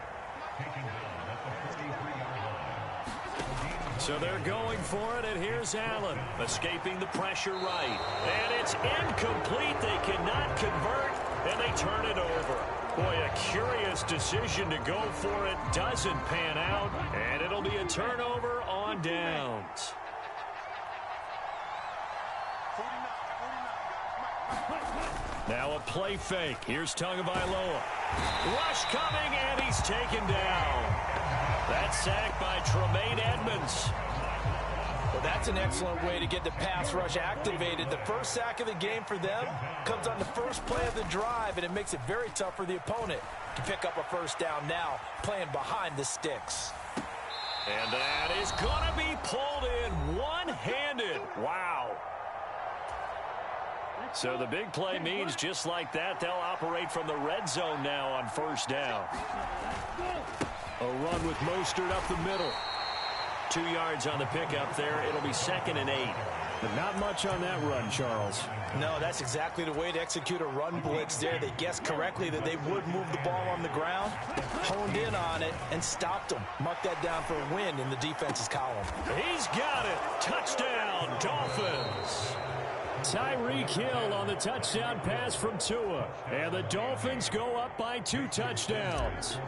So they're going for it, and here's Allen, escaping the pressure right. And it's incomplete. They cannot convert, and they turn it over. Boy, a curious decision to go for it. Doesn't pan out, and it'll be a turnover on downs. Now a play fake. Here's Tagovailoa. Rush coming, and he's taken down. That's sacked by Tremaine Edmonds. Well, that's an excellent way to get the pass rush activated. The first sack of the game for them comes on the first play of the drive, and it makes it very tough for the opponent to pick up a 1st down now, playing behind the sticks. And that is going to be pulled in one-handed. Wow. So the big play means just like that, they'll operate from the red zone now on 1st down. A run with Mostert up the middle. 2 yards on the pickup there. It'll be 2nd and 8. But not much on that run, Charles. No, that's exactly the way to execute a run blitz there. They guessed correctly that they would move the ball on the ground, honed in on it, and stopped them. Mark that down for a win in the defense's column. He's got it. Touchdown, Dolphins. Tyreek Hill on the touchdown pass from Tua. And the Dolphins go up by 2 touchdowns.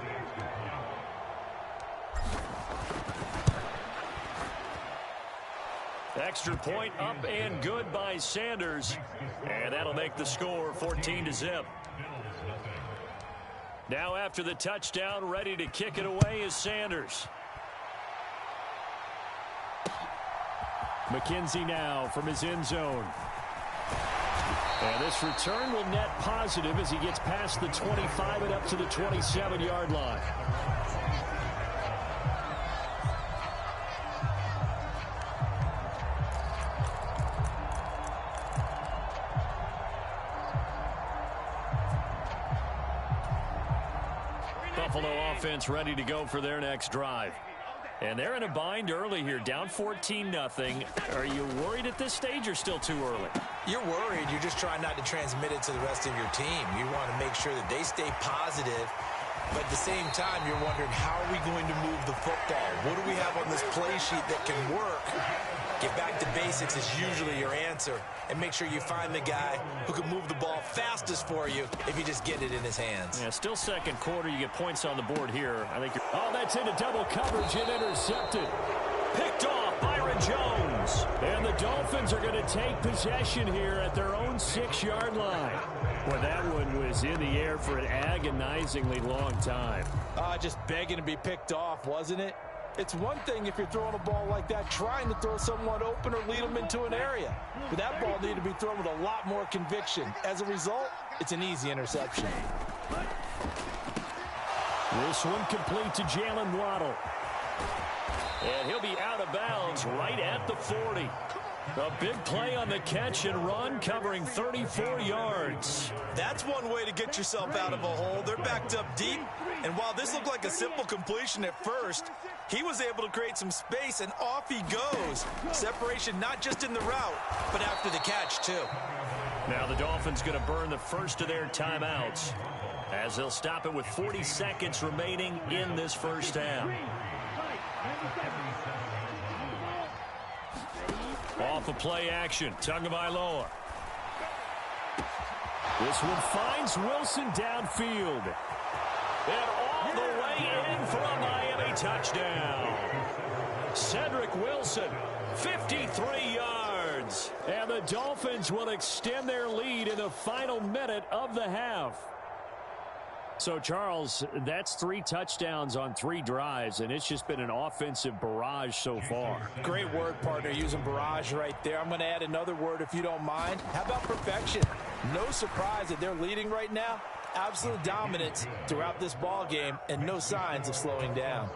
Extra point up and good by Sanders. And that'll make the score 14-0. Now after the touchdown, ready to kick it away is Sanders. McKenzie now from his end zone. And this return will net positive as he gets past the 25 and up to the 27-yard line. Buffalo offense ready to go for their next drive. And they're in a bind early here, down 14-0. Are you worried at this stage or still too early? You're worried. You're just trying not to transmit it to the rest of your team. You want to make sure that they stay positive. But at the same time, you're wondering, how are we going to move the football? What do we have on this play sheet that can work? Get back to basics is usually your answer. And make sure you find the guy who can move the ball fastest for you if you just get it in his hands. Yeah, still 2nd quarter. You get points on the board here. I think you're... Oh, that's into double coverage and intercepted. Picked off Byron Jones. And the Dolphins are going to take possession here at their own 6-yard line. Well, that one was in the air for an agonizingly long time. Just begging to be picked off, wasn't it? It's one thing if you're throwing a ball like that, trying to throw someone open or lead them into an area. But that ball needed to be thrown with a lot more conviction. As a result, it's an easy interception. This one complete to Jalen Waddle. And he'll be out of bounds right at the 40. A big play on the catch and run, covering 34 yards. That's one way to get yourself out of a hole. They're backed up deep, and while this looked like a simple completion at first, he was able to create some space, and off he goes. Separation not just in the route, but after the catch, too. Now the Dolphins going to burn the first of their timeouts as they'll stop it with 40 seconds remaining in this 1st half. Off of play action, Tagovailoa. This one finds Wilson downfield. And all the way in for a Miami touchdown. Cedric Wilson, 53 yards. And the Dolphins will extend their lead in the final minute of the half. So, Charles, that's 3 touchdowns on 3 drives, and it's just been an offensive barrage so far. Great word, partner, using barrage right there. I'm going to add another word if you don't mind. How about perfection? No surprise that they're leading right now. Absolute dominance throughout this ball game and no signs of slowing down.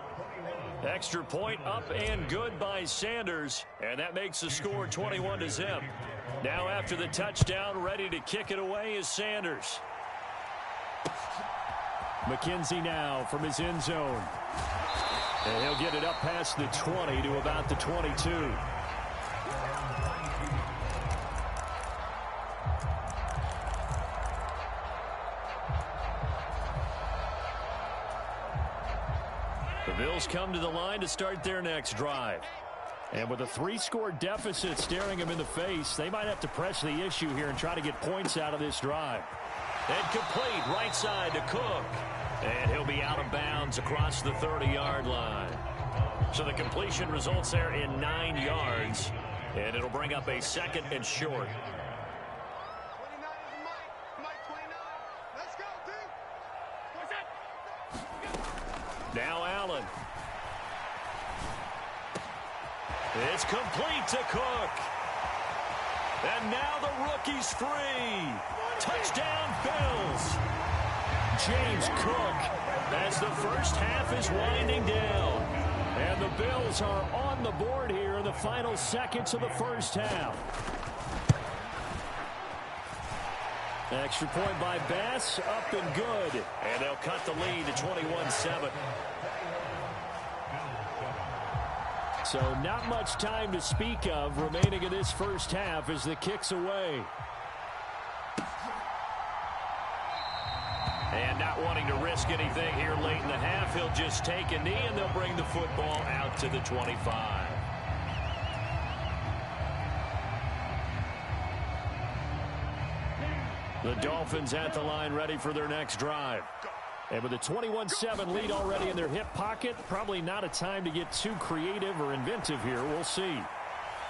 Extra point up and good by Sanders, and that makes the score 21-0. Now after the touchdown, ready to kick it away is Sanders. McKenzie now from his end zone. And he'll get it up past the 20 to about the 22. The Bills come to the line to start their next drive. And with a 3-score deficit staring them in the face, they might have to press the issue here and try to get points out of this drive. And complete right side to Cook. And he'll be out of bounds across the 30-yard line. So the completion results there in 9 yards. And it'll bring up a 2nd and short. 29 is Mike. Mike 29. Let's go, D. What's that? Now Allen. It's complete to Cook. And now the rookie's free. Touchdown, Bills. James Cook as the first half is winding down. And the Bills are on the board here in the final seconds of the first half. Extra point by Bass, up and good. And they'll cut the lead to 21-7. So not much time to speak of remaining in this first half as the kick's away. And not wanting to risk anything here late in the half, he'll just take a knee and they'll bring the football out to the 25. The Dolphins at the line ready for their next drive. And with a 21-7 lead already in their hip pocket, probably not a time to get too creative or inventive here. We'll see.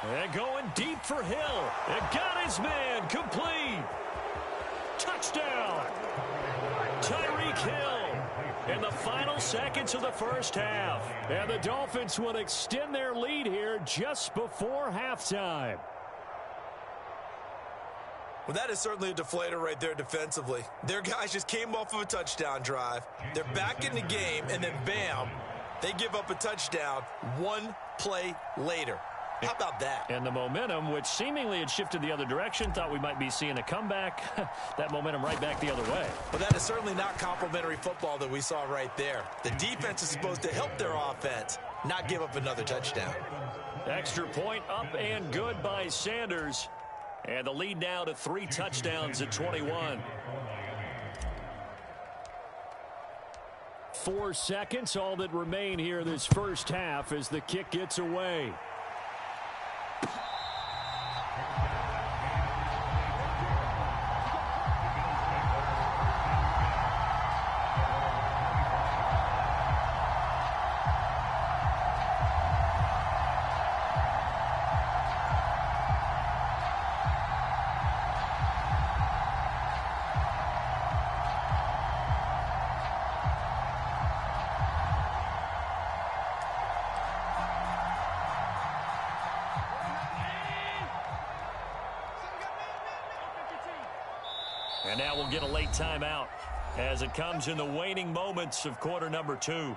And going deep for Hill. And got his man complete. Touchdown. Tyreek Hill in the final seconds of the first half. And the Dolphins will extend their lead here just before halftime. Well, that is certainly a deflator right there defensively. Their guys just came off of a touchdown drive. They're back in the game, and then bam, they give up a touchdown 1 play later. How about that? And the momentum, which seemingly had shifted the other direction, thought we might be seeing a comeback. That momentum right back the other way. Well, that is certainly not complimentary football that we saw right there. The defense is supposed to help their offense, not give up another touchdown. Extra point up and good by Sanders. And the lead now to 3 touchdowns at 21. 4 seconds, all that remain here this first half as the kick gets away. And now we'll get a late timeout as it comes in the waning moments of quarter number 2.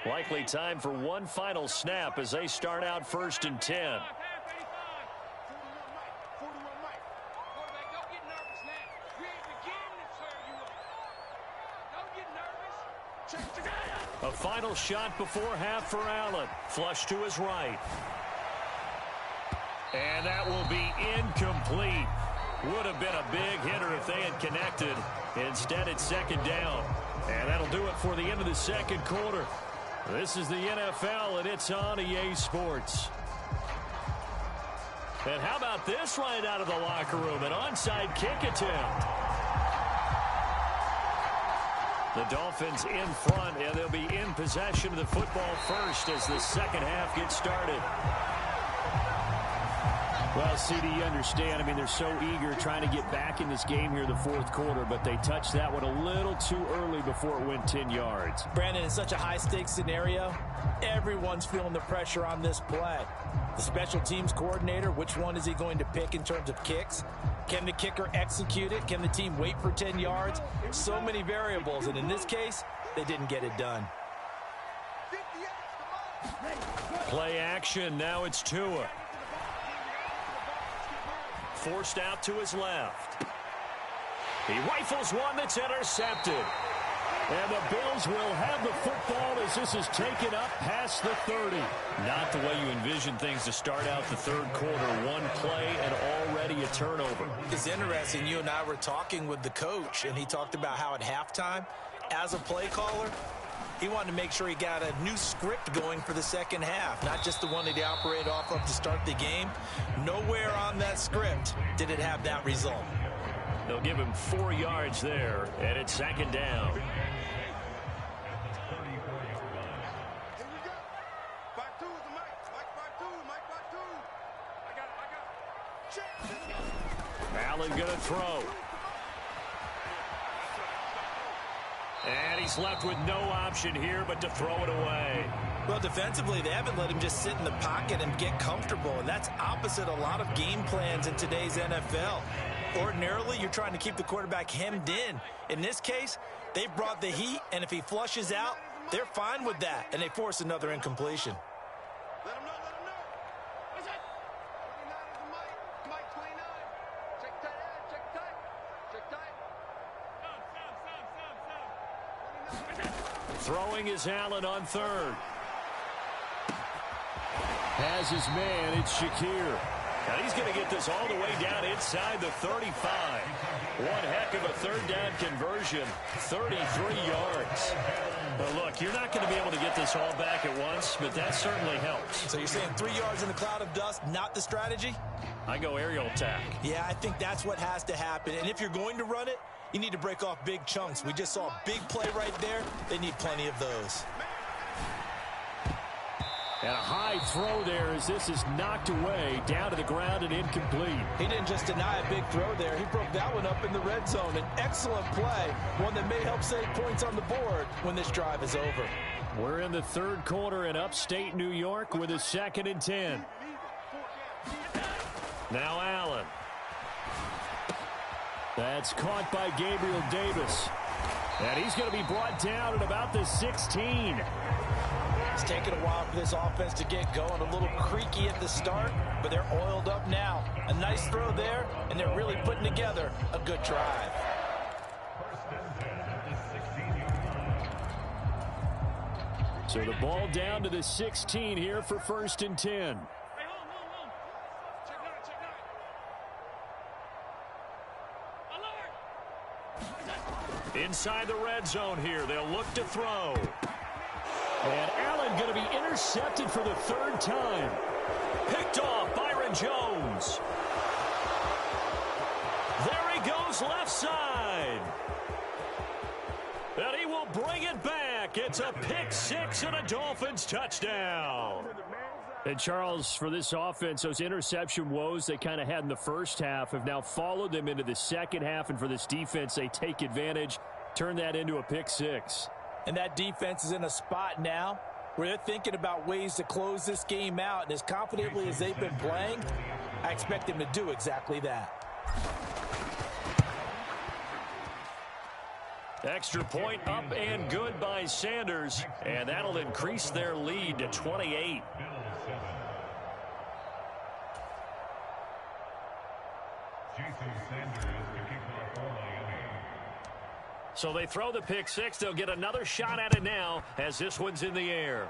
Likely time for one final snap as they start out 1st and 10. A final shot before half for Allen. Flush to his right. And that will be incomplete. Would have been a big hitter if they had connected. Instead, it's second down. And that'll do it for the end of the second quarter. This is the NFL, and it's on EA Sports. And how about this right out of the locker room? An onside kick attempt. The Dolphins in front, and they'll be in possession of the football first as the second half gets started. Well, CD, you understand. I mean, they're so eager trying to get back in this game here in the fourth quarter, but they touched that one a little too early before it went 10 yards. Brandon, in such a high-stakes scenario, everyone's feeling the pressure on this play. The special teams coordinator, which one is he going to pick in terms of kicks? Can the kicker execute it? Can the team wait for 10 yards? So many variables, and in this case, they didn't get it done. Play action. Now it's Tua. Forced out to his left. He rifles one that's intercepted. And the Bills will have the football as this is taken up past the 30. Not the way you envision things to start out the third quarter. One play and already a turnover. It's interesting. You and I were talking with the coach, and he talked about how at halftime, as a play caller, he wanted to make sure he got a new script going for the second half, not just the one that he operated off of to start the game. Nowhere on that script did it have that result. They'll give him 4 yards there, and it's second down. Allen going to throw. And he's left with no option here but to throw it away. Well, defensively, they haven't let him just sit in the pocket and get comfortable, and that's opposite a lot of game plans in today's NFL. Ordinarily, you're trying to keep the quarterback hemmed in. In this case, they brought the heat, and if he flushes out, they're fine with that, and they force another incompletion. Let him know, let him know. What's that? 29 is the Mike 29. Check tight, check tight. Check tight. Throwing is Allen on third. Has his man, it's Shakir. Now he's going to get this all the way down inside the 35. One heck of a third down conversion, 33 yards. But look, you're not going to be able to get this all back at once, but that certainly helps. So you're saying 3 yards in a cloud of dust, not the strategy? I go aerial attack. Yeah, I think that's what has to happen. And if you're going to run it, you need to break off big chunks. We just saw a big play right there. They need plenty of those. And a high throw there as this is knocked away, down to the ground and incomplete. He didn't just deny a big throw there. He broke that one up in the red zone. An excellent play, one that may help save points on the board when this drive is over. We're in the third quarter in upstate New York with a 2nd and 10. Now Allen. That's caught by Gabriel Davis. And he's going to be brought down at about the 16. It's taken a while for this offense to get going. A little creaky at the start, but they're oiled up now. A nice throw there, and they're really putting together a good drive. So the ball down to the 16 here for 1st and 10. Inside the red zone here, they'll look to throw. And Allen going to be intercepted for the 3rd time. Picked off, Byron Jones. There he goes, left side. And he will bring it back. It's a pick 6 and a Dolphins touchdown. And Charles, for this offense, those interception woes they kind of had in the first half have now followed them into the second half. And for this defense, they take advantage, turn that into a pick 6. And that defense is in a spot now where they're thinking about ways to close this game out. And as confidently as they've been playing, I expect them to do exactly that. Extra point up and good by Sanders. And that'll increase their lead to 28. So they throw the pick 6. They'll get another shot at it now as this one's in the air.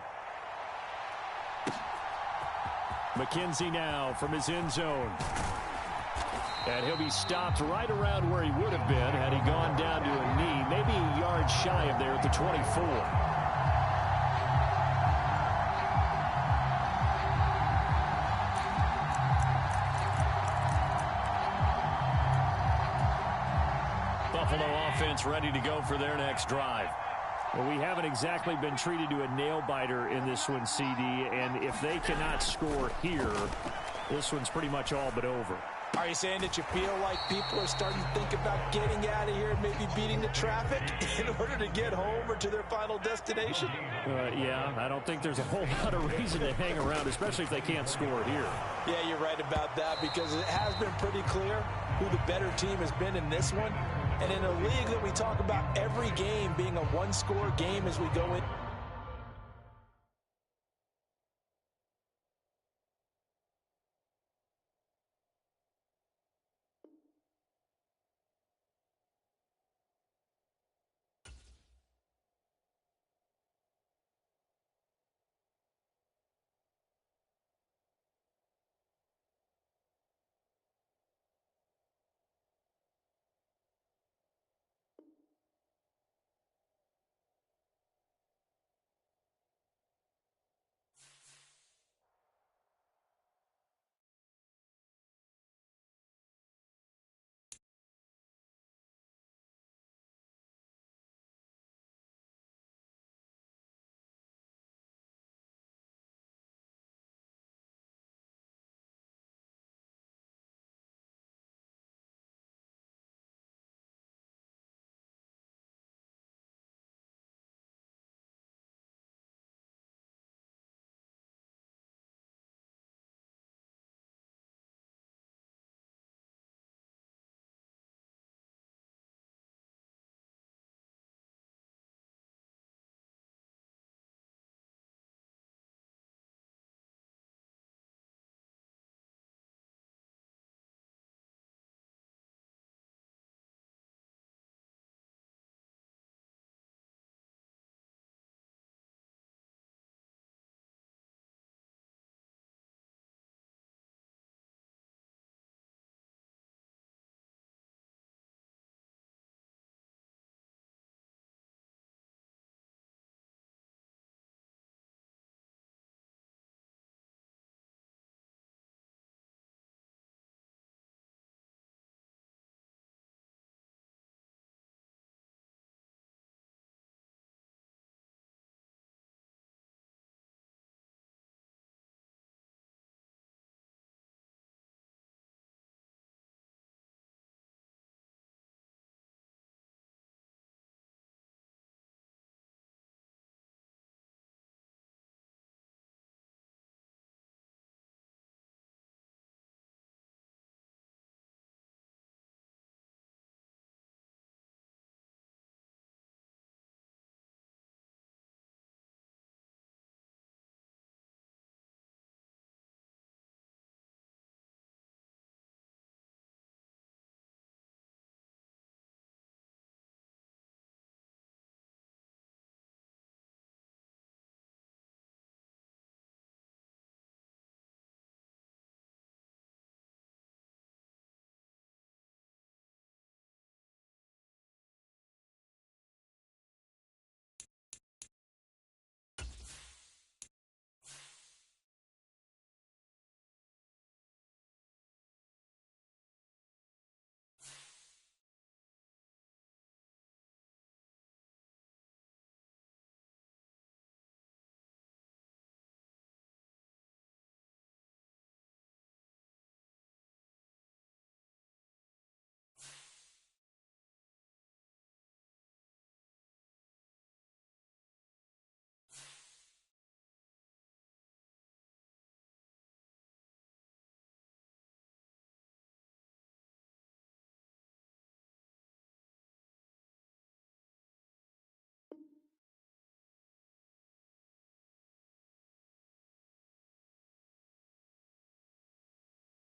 McKenzie now from his end zone. And he'll be stopped right around where he would have been had he gone down to a knee, maybe a yard shy of there at the 24. Buffalo offense ready to go for their next drive. Well, we haven't exactly been treated to a nail-biter in this one, CD, and if they cannot score here, this one's pretty much all but over. Are you saying that you feel like people are starting to think about getting out of here and maybe beating the traffic in order to get home or to their final destination? Yeah, I don't think there's a whole lot of reason to hang around, especially if they can't score here. Yeah, you're right about that, because it has been pretty clear who the better team has been in this one. And in a league that we talk about every game being a one-score game as we go in.